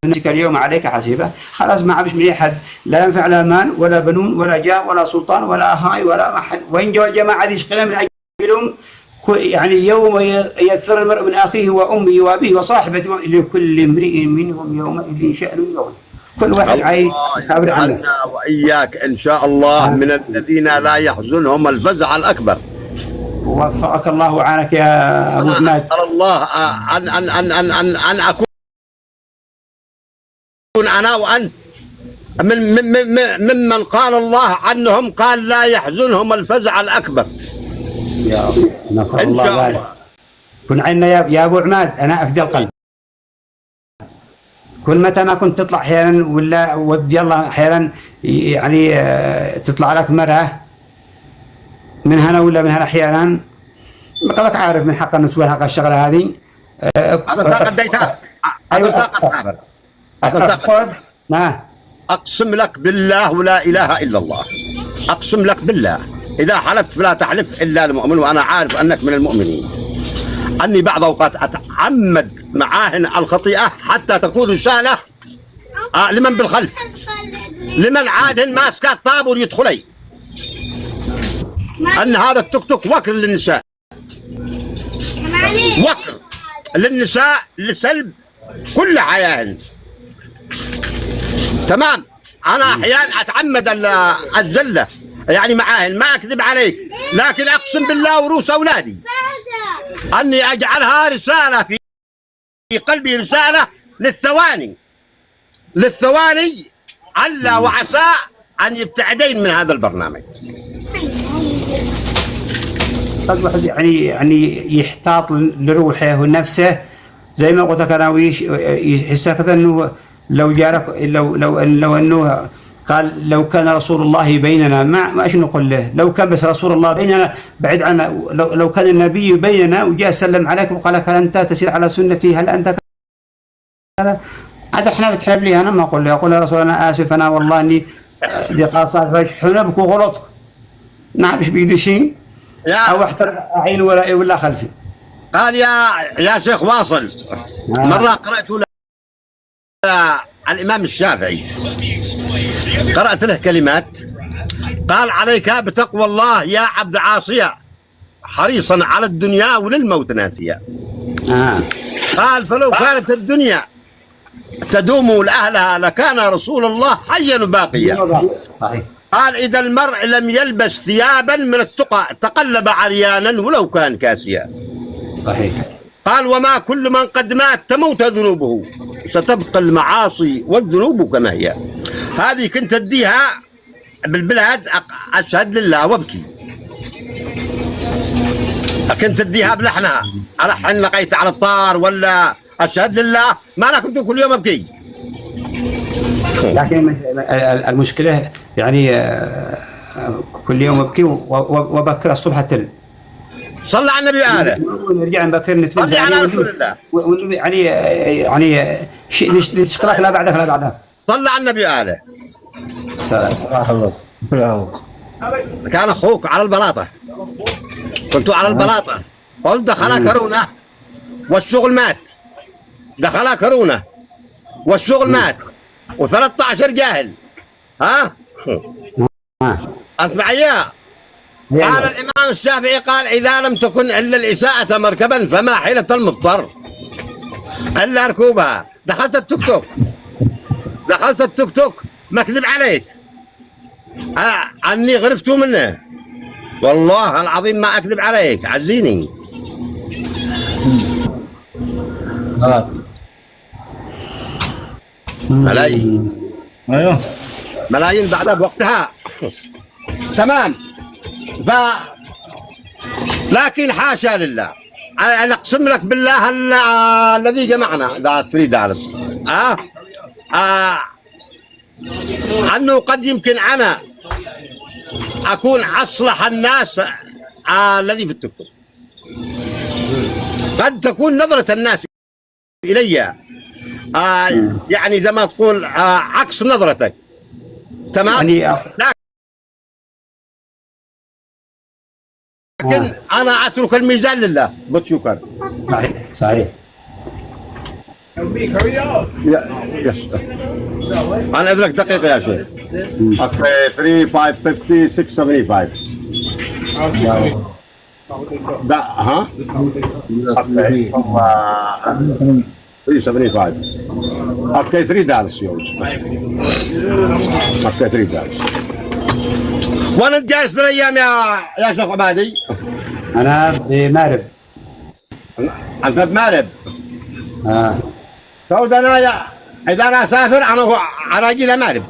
نفسك اليوم عليك حسيبة. خلاص ما عادش من أحد، لا ينفع لا مال ولا بنون ولا جاه ولا سلطان ولا هاي ولا أحد. وإن جو الجماعة ذي يشقنا من أجلهم، يعني يوم يفر المرء من أخيه وأمه وأبيه وصاحبته لكل امرئ منهم يومئذ شأن يغنيه. كل واحد عايز يخبر عن نفسه. أنا وإياك إن شاء الله من الذين لا يحزنهم الفزع الأكبر. وفقك الله وعانك يا أبو حماد. أسأل الله أن أكون أنا وأنت ممن قال الله عنهم قال لا يحزنهم الفزع الأكبر. يا رب نسأل الله ذلك. كن عنا يا أبو عماد، أنا أفدي القلب. كل متى ما كنت تطلع أحيانا ولا ودي الله أحيانا يعني تطلع لك مرة من هنا ولا من هنا أحيانا، قدك عارف من حق النسوان حق الشغلة هذه. هذا طاقة ديتها، هذا طاقة صابر، هذا طاقة. نعم. أقسم لك بالله ولا إله إلا الله، أقسم لك بالله إذا حلفت فلا تحلف إلا المؤمن، وأنا عارف أنك من المؤمنين، أني بعض أوقات أتعمد معاهن الخطيئة حتى تكون رسالة لمن بالخلف، لمن عادن ماسك الطابور يدخلي، أن هذا التوك توك وكر للنساء، وكر للنساء لسلب كل حياهن. تمام. أنا أحيانا أتعمد الزلة يعني معاهن، ما أكذب عليك، لكن أقسم بالله وروس أولادي أني أجعلها رسالة في قلبي، رسالة للثواني عل وعسى أن يبتعدين من هذا البرنامج. قد واحد يعني يحتاط لروحه ونفسه زي ما قلت لك أنا، ويحس كذا إنه لو جارك لو إنه قال لو كان رسول الله بيننا، ما ايش نقول له؟ لو كان بس رسول الله بيننا بعد عنا، لو كان النبي بيننا وجاء سلم عليك وقال لك هل انت تسير على سنتي، هل انت كذا، هذا احنا بتحلف لي، انا ما اقول له، اقول يا رسول انا اسف، انا والله اني دي قاصر فشحنا بك وغلطك، ما عادش بيدي شيء او احترق عين ولا خلفي. قال يا شيخ واصل، مرة قرأت الإمام الشافعي، قرأت له كلمات، قال عليك بتقوى الله يا عبد عاصية، حريصا على الدنيا وللموت ناسيا. قال فلو كانت الدنيا تدوم لأهلها لكان رسول الله حيا باقيا. صحيح. قال إذا المرء لم يلبس ثيابا من التقى تقلب عريانا ولو كان كاسيا. صحيح. قال وما كل من قد مات تموت ذنوبه، ستبقى المعاصي والذنوب كما هي. هذه كنت أديها بالبلاد، أشهد لله وابكي، كنت أديها بلحنها، ألحن لقيت على الطار ولا أشهد لله، ما أنا كنت كل يوم أبكي. لكن المشكلة يعني كل يوم أبكي وبكر الصبح التل. صلى على النبي آله. ونرجع نبكر نتلم. صلى على رسول الله. يعني تشكرك لا بعدك. صلى على النبي آله. سلام. الله. كان أخوك على البلاطة، كنتوا على البلاطة، قلت دخلها كورونا والشغل مات، دخلها كورونا والشغل مات و13 جاهل. ها؟ أسمع إياه. قال الإمام الشافعي قال إذا لم تكن إلا الإساءة مركبا فما حيلة المضطر إلا ركوبها. دخلت التوك توك ما أكذب عليك، أني غرفت منه والله العظيم، ما أكذب عليك، عزيني. ملايين. أيوه ملايين بعدها بوقتها. تمام. لكن حاشا لله، أنا أقسم لك بالله الذي جمعنا إذا تريد أنه قد يمكن أنا أكون أصلح الناس الذي في التوك توك، قد تكون نظرة الناس إلي يعني زي ما تقول عكس نظرتك. تمام. لكن أنا أترك الميزان لله. بتشكر. صحيح. يس. انا اذنك دقيقه يا شيخ. اوكي 3550 675. ده ها؟ اوكي 375. اوكي $3 يوز. اوكي $3. وين انت جالس الايام يا شيخ عبادي؟ انا بمأرب. انت بمأرب. اه اذا انا اسافر انا اجي لمأرب.